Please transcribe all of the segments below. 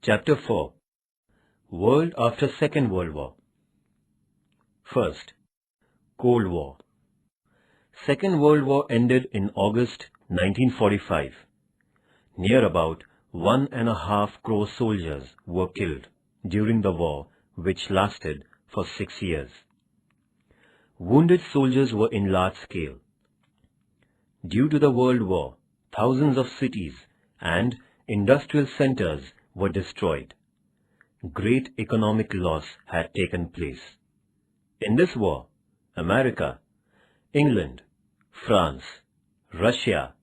Chapter 4. World after Second World War. First, Cold War. Second World War ended in August 1945. Near about 1.5 crore soldiers were killed during the war, which lasted for 6 years. Wounded soldiers were in large scale. Due to the World War, thousands of cities and industrial centers were destroyed. Great economic loss had taken place. In this war, America, England, France, Russia,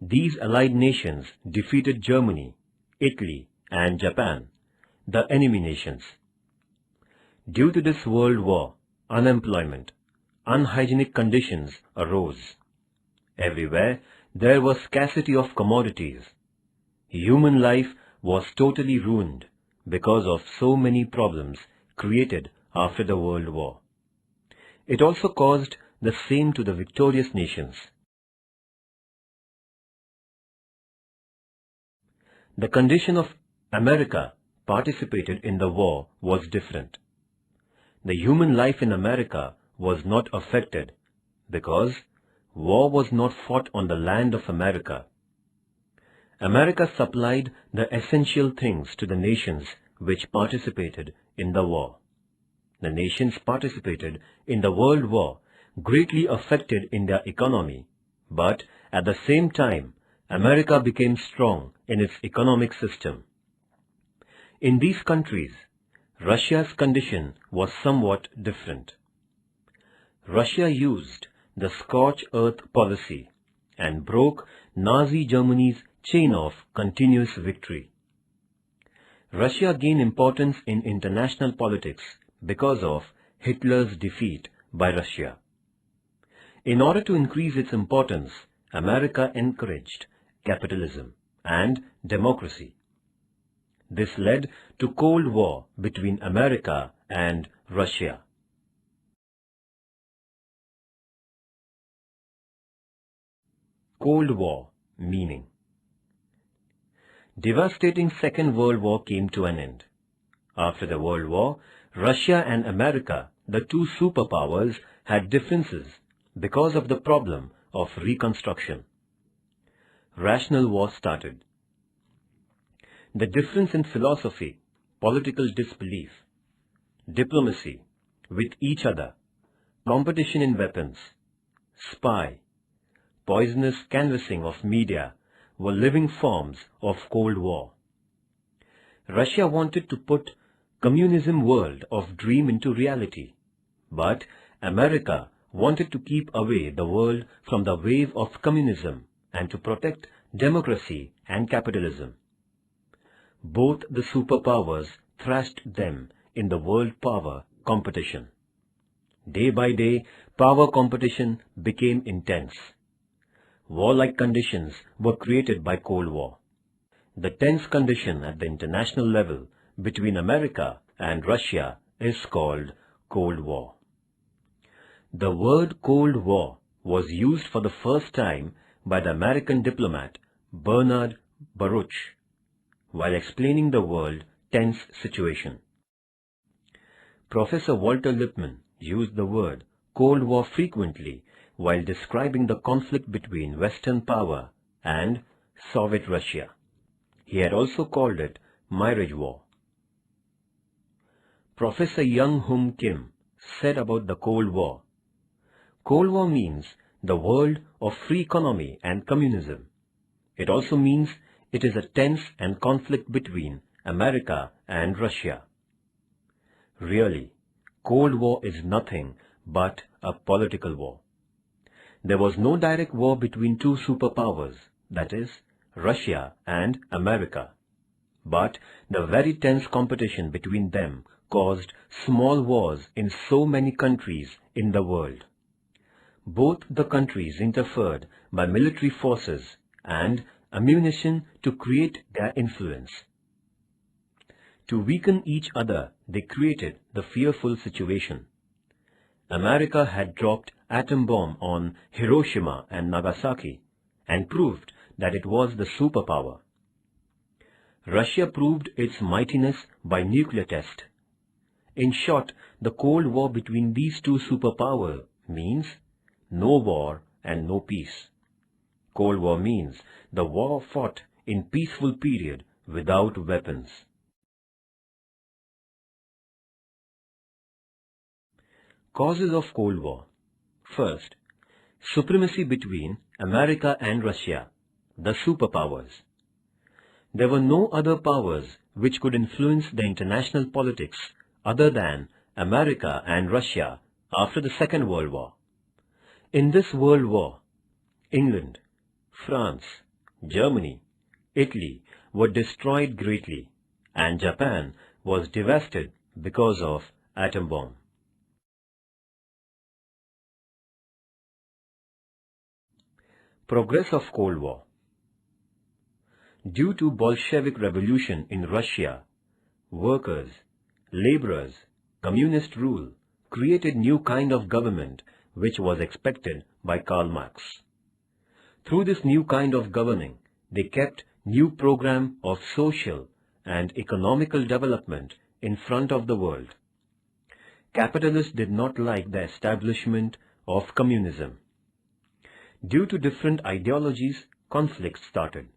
these allied nations defeated Germany, Italy, and Japan, the enemy nations. Due to this world war, unemployment, unhygienic conditions arose. Everywhere there was scarcity of commodities. Human life was totally ruined because of so many problems created after the World War. It also caused the same to the victorious nations. The condition of America participated in the war was different. The human life in America was not affected because war was not fought on the land of America. America supplied the essential things to the nations which participated in the war. The nations participated in the World War greatly affected in their economy, but at the same time, America became strong in its economic system. In these countries, Russia's condition was somewhat different. Russia used the scorched earth policy and broke Nazi Germany's chain of continuous victory. Russia gained importance in international politics because of Hitler's defeat by Russia. In order to increase its importance, America encouraged capitalism and democracy. This led to Cold War between America and Russia. Cold War meaning. Devastating Second World War came to an end. After the World War, Russia and America, the two superpowers, had differences because of the problem of reconstruction. Rational war started. The difference in philosophy, political disbelief, diplomacy with each other, competition in weapons, spy, poisonous canvassing of media were living forms of Cold War. Russia wanted to put communism world of dream into reality, but America wanted to keep away the world from the wave of communism and to protect democracy and capitalism. Both the superpowers thrashed them in the world power competition. Day by day, power competition became intense. Warlike conditions were created by Cold War. The tense condition at the international level between America and Russia is called Cold War. The word Cold War was used for the first time by the American diplomat Bernard Baruch while explaining the world tense situation. Professor Walter Lippmann used the word Cold War frequently while describing the conflict between Western power and Soviet Russia. He had also called it Mirage War. Professor Young Hum Kim said about the Cold War, Cold War means the world of free economy and communism. It also means it is a tense and conflict between America and Russia. Really, Cold War is nothing but a political war. There was no direct war between two superpowers, that is, Russia and America. But the very tense competition between them caused small wars in so many countries in the world. Both the countries interfered by military forces and ammunition to create their influence. To weaken each other, they created the fearful situation. America had dropped atom bomb on Hiroshima and Nagasaki and proved that it was the superpower. Russia proved its mightiness by nuclear test. In short, the Cold War between these two superpowers means no war and no peace. Cold War means the war fought in peaceful period without weapons. Causes of Cold War. First, supremacy between America and Russia, the superpowers. There were no other powers which could influence the international politics other than America and Russia after the Second World War. In this World War, England, France, Germany, Italy were destroyed greatly, and Japan was devastated because of atom bomb. Progress of Cold War. Due to Bolshevik revolution in Russia, workers, laborers, communist rule created new kind of government which was expected by Karl Marx. Through this new kind of governing, they kept new program of social and economical development in front of the world. Capitalists did not like the establishment of communism. Due to different ideologies, conflicts started.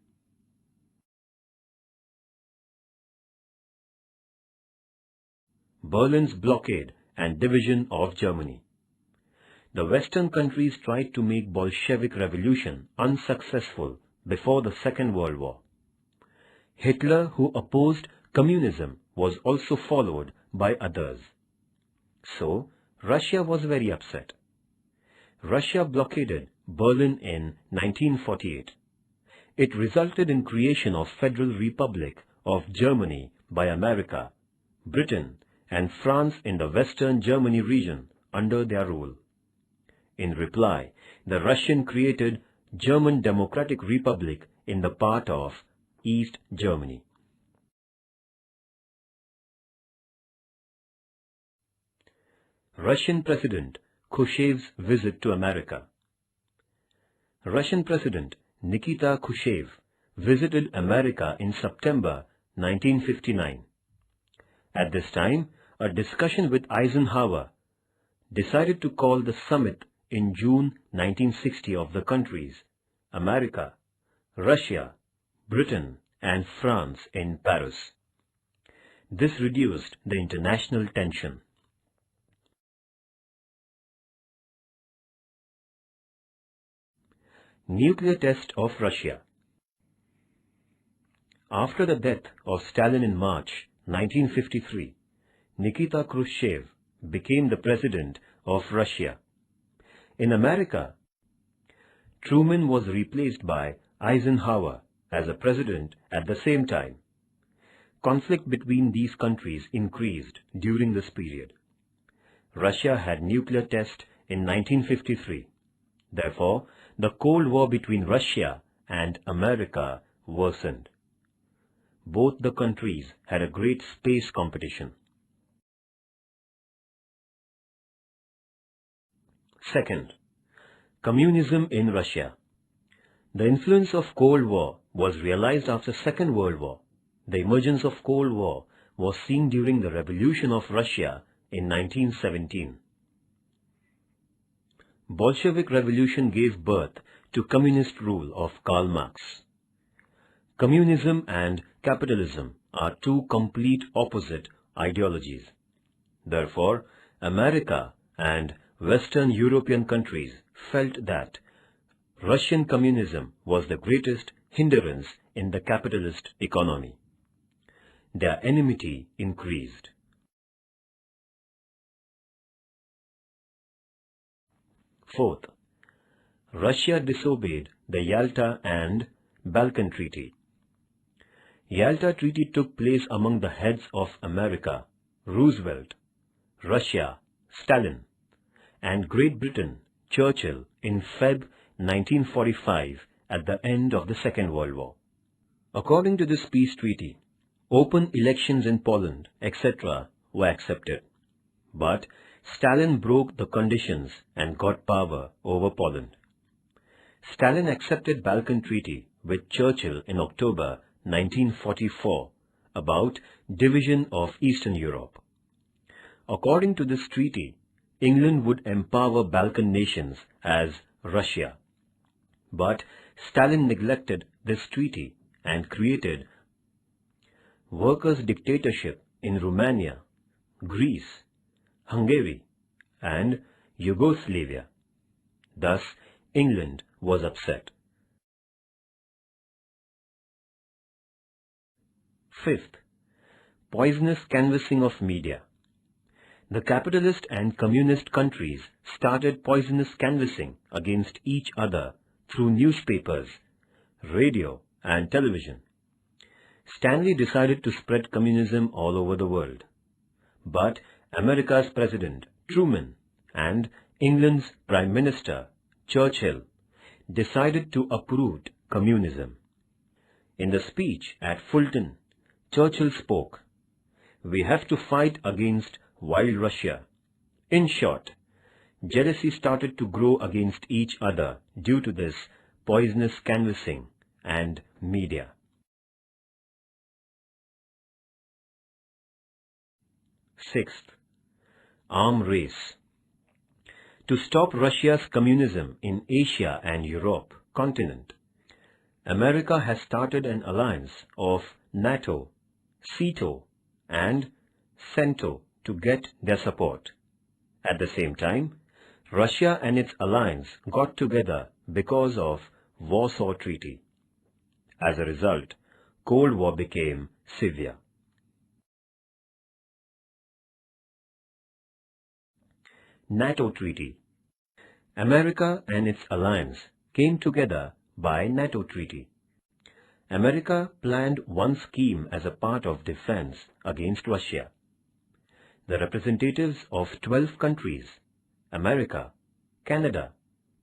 Berlin's blockade and division of Germany. The Western countries tried to make Bolshevik revolution unsuccessful before the Second World War. Hitler, who opposed communism, was also followed by others. So, Russia was very upset. Russia blockaded Berlin in 1948. It resulted in creation of Federal Republic of Germany by America, Britain, and France in the Western Germany region under their rule. In reply, the Russian created German Democratic Republic in the part of East Germany. Russian President Khrushchev's visit to America. Russian President Nikita Khrushchev visited America in September 1959. At this time, a discussion with Eisenhower decided to call the summit in June 1960 of the countries America, Russia, Britain and France in Paris. This reduced the international tension. Nuclear test of Russia. After the death of Stalin in March 1953, Nikita Khrushchev became the president of Russia. In America, Truman was replaced by Eisenhower as a president at the same time. Conflict between these countries increased during this period. Russia had nuclear test in 1953. Therefore, the Cold War between Russia and America worsened. Both the countries had a great space competition. Second, communism in Russia. The influence of Cold War was realized after Second World War. The emergence of Cold War was seen during the Revolution of Russia in 1917. Bolshevik Revolution gave birth to communist rule of Karl Marx. Communism and capitalism are two complete opposite ideologies. Therefore, America and Western European countries felt that Russian communism was the greatest hindrance in the capitalist economy. Their enmity increased. Fourth, Russia disobeyed the Yalta and Balkan Treaty. Yalta Treaty took place among the heads of America, Roosevelt, Russia, Stalin, and Great Britain, Churchill, in Feb 1945 at the end of the Second World War. According to this peace treaty, open elections in Poland, etc. were accepted. But Stalin broke the conditions and got power over Poland. Stalin accepted Balkan Treaty with Churchill in October 1944 about division of Eastern Europe. According to this treaty, England would empower Balkan nations as Russia. But Stalin neglected this treaty and created workers' dictatorship in Romania, Greece, Hungary, and Yugoslavia. Thus, England was upset. Fifth, poisonous canvassing of media. The capitalist and communist countries started poisonous canvassing against each other through newspapers, radio, and television. Stanley decided to spread communism all over the world. But America's President Truman and England's Prime Minister Churchill decided to uproot communism. In the speech at Fulton, Churchill spoke, "We have to fight against wild Russia." In short, jealousy started to grow against each other due to this poisonous canvassing and media. Sixth, arm race. To stop Russia's communism in Asia and Europe continent, America has started an alliance of NATO, SEATO, and CENTO to get their support. At the same time, Russia and its alliance got together because of Warsaw Treaty. As a result, Cold War became severe. NATO Treaty. America and its alliance came together by NATO Treaty. America planned one scheme as a part of defense against Russia. The representatives of 12 countries, America, Canada,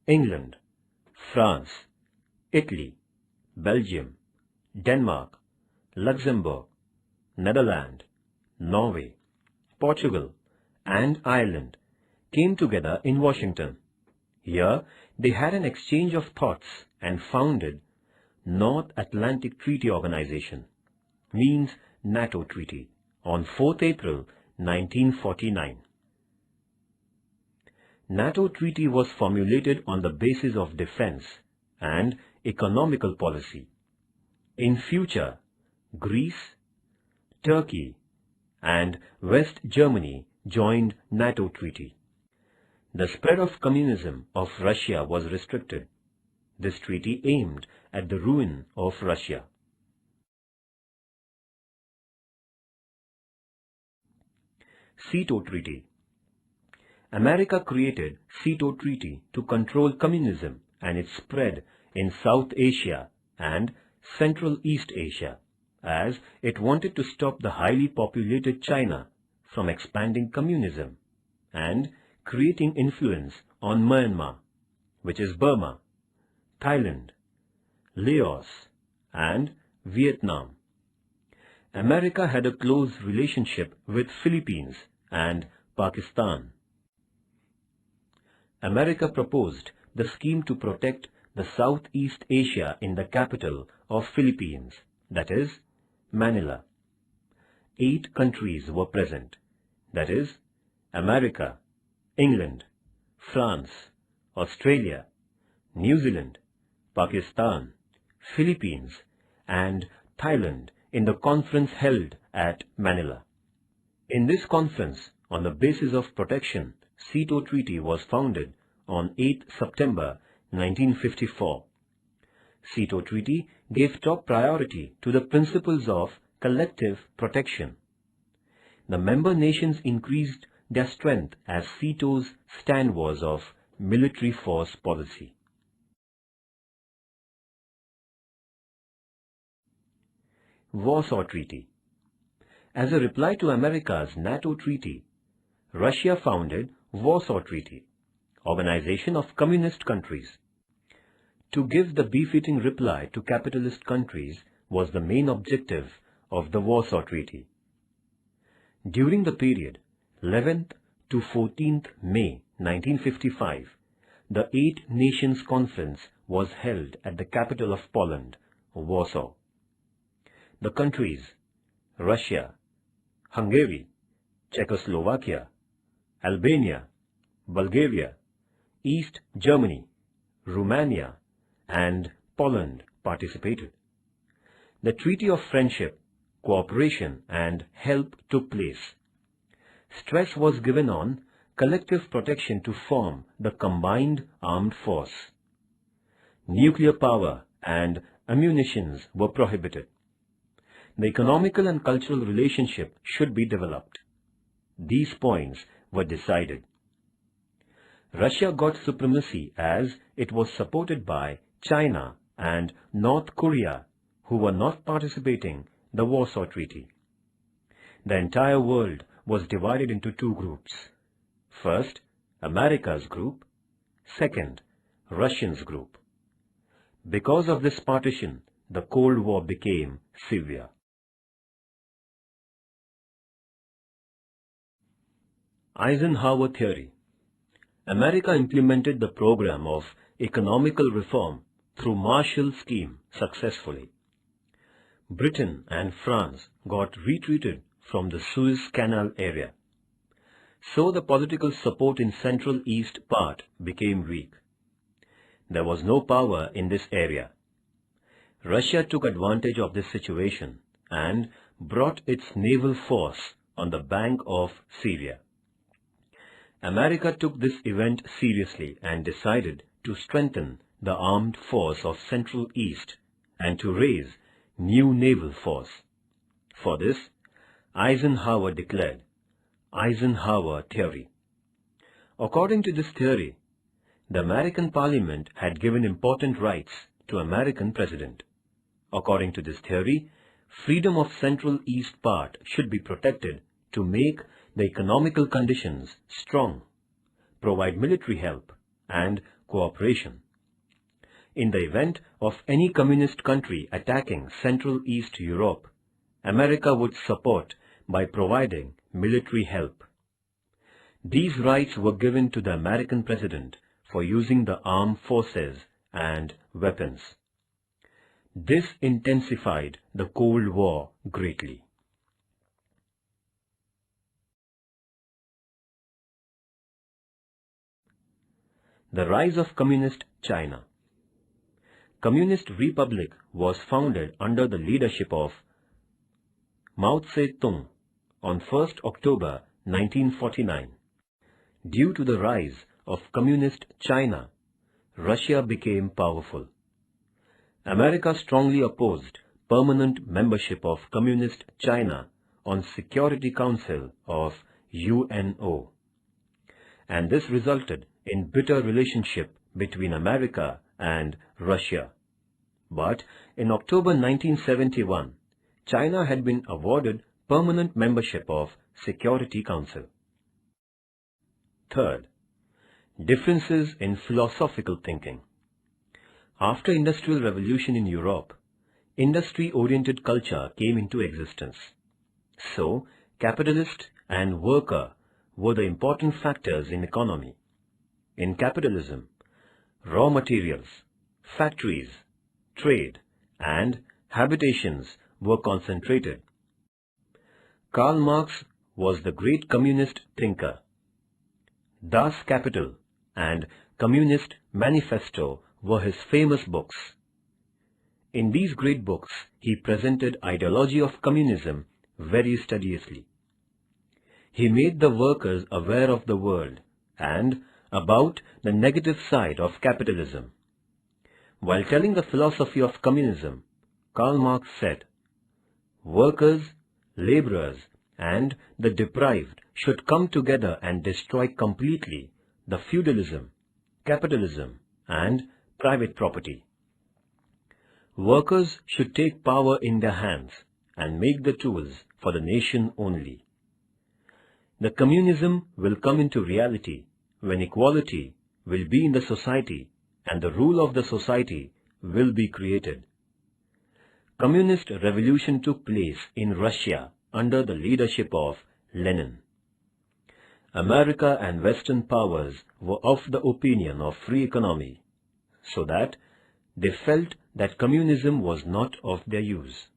England, France, Italy, Belgium, Denmark, Luxembourg, Netherlands, Norway, Portugal, and Ireland came together in Washington. Here, they had an exchange of thoughts and founded North Atlantic Treaty Organization, means NATO Treaty, on 4th April 1949. NATO Treaty was formulated on the basis of defense and economical policy. In future, Greece, Turkey, and West Germany joined NATO Treaty. The spread of communism of Russia was restricted. This treaty aimed at the ruin of Russia. SEATO Treaty. America created SEATO Treaty to control communism and its spread in South Asia and Central East Asia, as it wanted to stop the highly populated China from expanding communism and creating influence on Myanmar, which is Burma, Thailand, Laos, and Vietnam. America had a close relationship with Philippines and Pakistan. America proposed the scheme to protect the Southeast Asia in the capital of Philippines, that is, Manila. 8 countries were present, that is, America, England, France, Australia, New Zealand, Pakistan, Philippines, and Thailand in the conference held at Manila. In this conference, on the basis of protection, SEATO Treaty was founded on 8 September 1954. SEATO Treaty gave top priority to the principles of collective protection. The member nations increased their strength as SEATO's stand was of military force policy. Warsaw Treaty. As a reply to America's NATO Treaty, Russia founded Warsaw Treaty, Organization of Communist Countries. To give the befitting reply to capitalist countries was the main objective of the Warsaw Treaty. During the period 11th to 14th May 1955, the 8 Nations Conference was held at the capital of Poland, Warsaw. the countries Russia, Hungary, Czechoslovakia, Albania, Bulgaria, East Germany, Romania, and Poland participated. The Treaty of Friendship, Cooperation and Help took place. Stress was given on collective protection to form the combined armed force. Nuclear power and ammunitions were prohibited. The economical and cultural relationship should be developed. These points were decided. Russia got supremacy as it was supported by China and North Korea, who were not participating in the Warsaw Treaty. The entire world was divided into two groups. First, America's group. Second, Russians' group. Because of this partition, the Cold War became severe. Eisenhower Theory. America implemented the program of economical reform through Marshall Scheme successfully. Britain and France got retreated from the Suez Canal area. So the political support in Central East part became weak. There was no power in this area. Russia took advantage of this situation and brought its naval force on the bank of Syria. America took this event seriously and decided to strengthen the armed force of Central East and to raise new naval force. For this, Eisenhower declared Eisenhower Theory. According to this theory, the American Parliament had given important rights to American President. According to this theory, freedom of Central East part should be protected to make the economical conditions strong, provide military help and cooperation. In the event of any communist country attacking Central East Europe, America would support by providing military help. These rights were given to the American president for using the armed forces and weapons. This intensified the Cold War greatly. The rise of Communist China. Communist Republic was founded under the leadership of Mao Zedong on 1st October 1949. Due to the rise of Communist China, Russia became powerful. America strongly opposed permanent membership of Communist China on Security Council of UNO, and this resulted in bitter relationship between America and Russia. But in October 1971, China had been awarded permanent membership of Security Council. Third, differences in philosophical thinking. After Industrial Revolution in Europe, industry-oriented culture came into existence. So, capitalist and worker were the important factors in economy. In capitalism, raw materials, factories, trade, and habitations were concentrated. Karl Marx was the great communist thinker. Das Kapital and Communist Manifesto were his famous books. In these great books, he presented ideology of communism very studiously. He made the workers aware of the world and about the negative side of capitalism. While telling the philosophy of communism, Karl Marx said, "Workers, laborers, and the deprived should come together and destroy completely the feudalism, capitalism, and private property. Workers should take power in their hands and make the tools for the nation only. The communism will come into reality when equality will be in the society and the rule of the society will be created." Communist revolution took place in Russia under the leadership of Lenin. America and Western powers were of the opinion of free economy, so that they felt that communism was not of their use.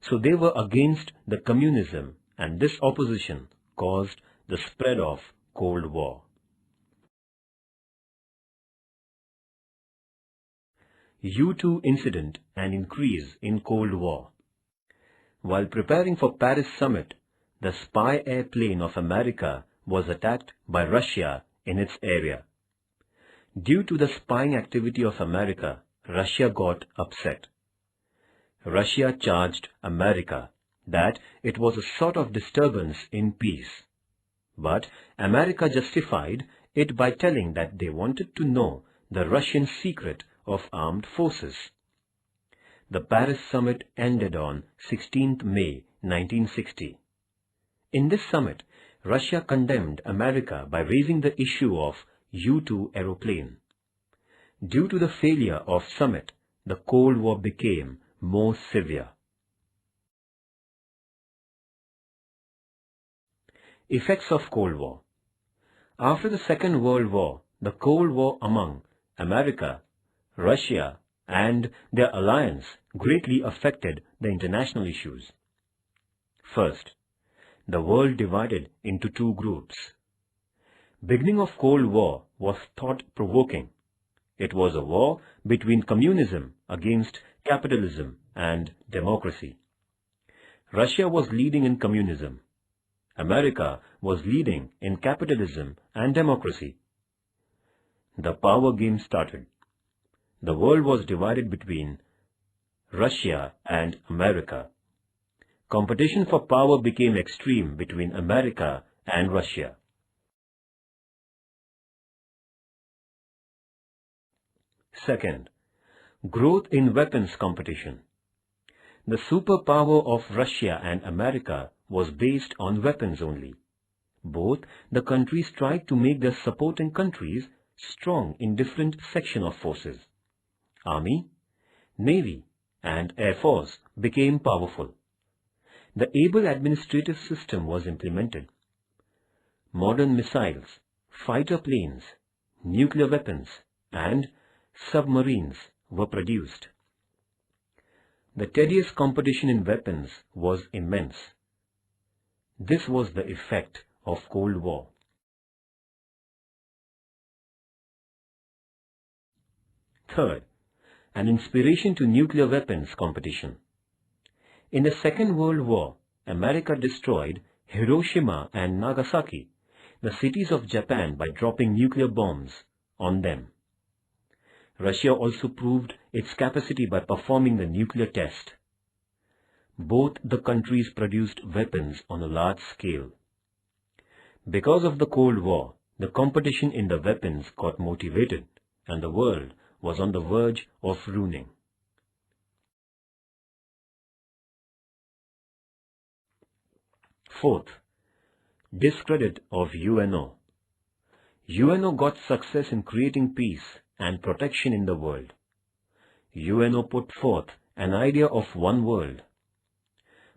So they were against the communism, and this opposition caused the spread of Cold War. U-2 incident and increase in Cold War. While preparing for Paris summit, the spy airplane of America was attacked by Russia in its area. Due to the spying activity of America, Russia got upset. Russia charged America that it was a sort of disturbance in peace. But America justified it by telling that they wanted to know the Russian secret of armed forces. The Paris summit ended on 16th May 1960. In this summit, Russia condemned America by raising the issue of U-2 aeroplane. Due to the failure of summit, the Cold War became more severe. Effects of Cold War. After the Second World War, the Cold War among America, Russia, and their alliance greatly affected the international issues. First, the world divided into two groups. Beginning of Cold War was thought-provoking. It was a war between communism against capitalism and democracy. Russia was leading in communism. America was leading in capitalism and democracy. The power game started. The world was divided between Russia and America. Competition for power became extreme between America and Russia. Second, growth in weapons competition. The superpower of Russia and America was based on weapons only. Both the countries tried to make their supporting countries strong in different sections of forces. Army, Navy, and Air Force became powerful. The able administrative system was implemented. Modern missiles, fighter planes, nuclear weapons, and submarines were produced. The tedious competition in weapons was immense. This was the effect of Cold War. Third, an inspiration to nuclear weapons competition. In the Second World War, America destroyed Hiroshima and Nagasaki, the cities of Japan, by dropping nuclear bombs on them. Russia also proved its capacity by performing the nuclear test. Both the countries produced weapons on a large scale. Because of the Cold War, the competition in the weapons got motivated, and the world was on the verge of ruining. Fourth, discredit of UNO. UNO got success in creating peace and protection in the world. UNO put forth an idea of one world.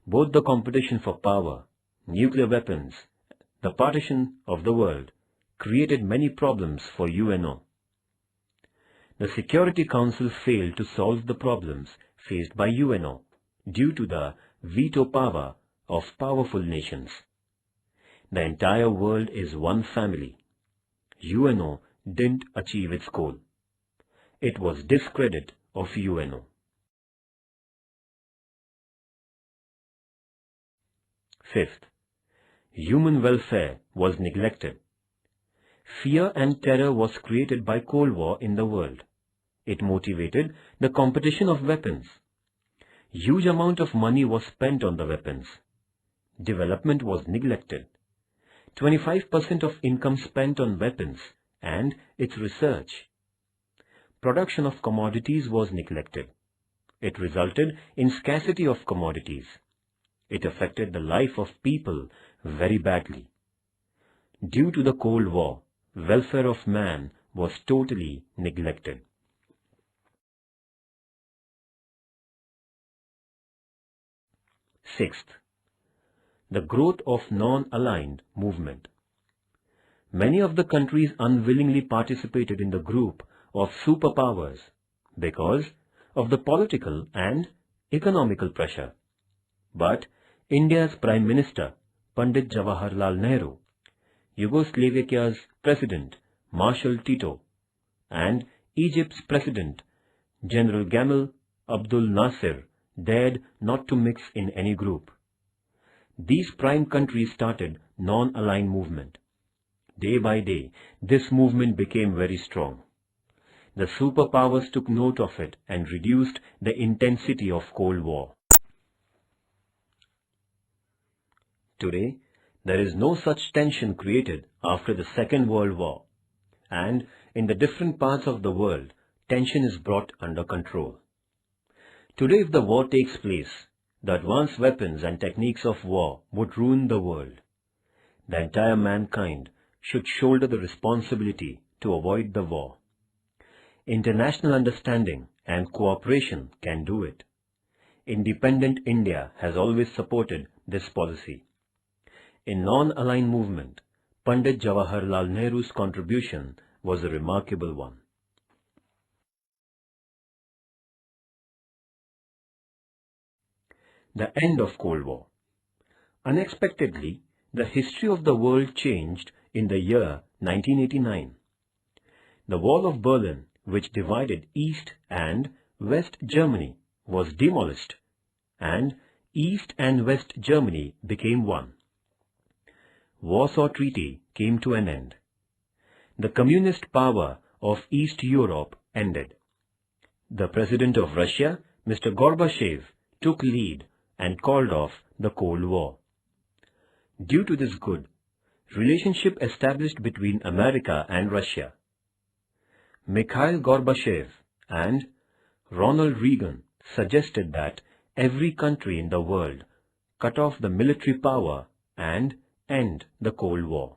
Both the competition for power, nuclear weapons, the partition of the world created many problems for UNO. The Security Council failed to solve the problems faced by UNO due to the veto power of powerful nations. The entire world is one family. UNO didn't achieve its goal. It was discredit of UNO. Fifth, human welfare was neglected. Fear and terror was created by Cold War in the world. It motivated the competition of weapons. Huge amount of money was spent on the weapons. Development was neglected. 25% of income spent on weapons and its research. Production of commodities was neglected. It resulted in scarcity of commodities. It affected the life of people very badly. Due to the Cold War, welfare of man was totally neglected. Sixth, the growth of non-aligned movement. Many of the countries unwillingly participated in the group of superpowers because of the political and economical pressure. But India's Prime Minister, Pandit Jawaharlal Nehru, Yugoslavia's President, Marshal Tito, and Egypt's President, General Gamal Abdul Nasser, dared not to mix in any group. These prime countries started non-aligned movement. Day by day, this movement became very strong. The superpowers took note of it and reduced the intensity of Cold War. Today, there is no such tension created after the Second World War, and in the different parts of the world, tension is brought under control. Today, if the war takes place, the advanced weapons and techniques of war would ruin the world. The entire mankind should shoulder the responsibility to avoid the war. International understanding and cooperation can do it. Independent India has always supported this policy. In non-aligned movement, Pandit Jawaharlal Nehru's contribution was a remarkable one. The end of Cold War. Unexpectedly, the history of the world changed in the year 1989. The Wall of Berlin, which divided East and West Germany, was demolished, and East and West Germany became one. Warsaw Treaty came to an end. The communist power of East Europe ended. The President of Russia, Mr. Gorbachev, took lead and called off the Cold War. Due to this good relationship established between America and Russia, Mikhail Gorbachev and Ronald Reagan suggested that every country in the world cut off the military power and end the Cold War.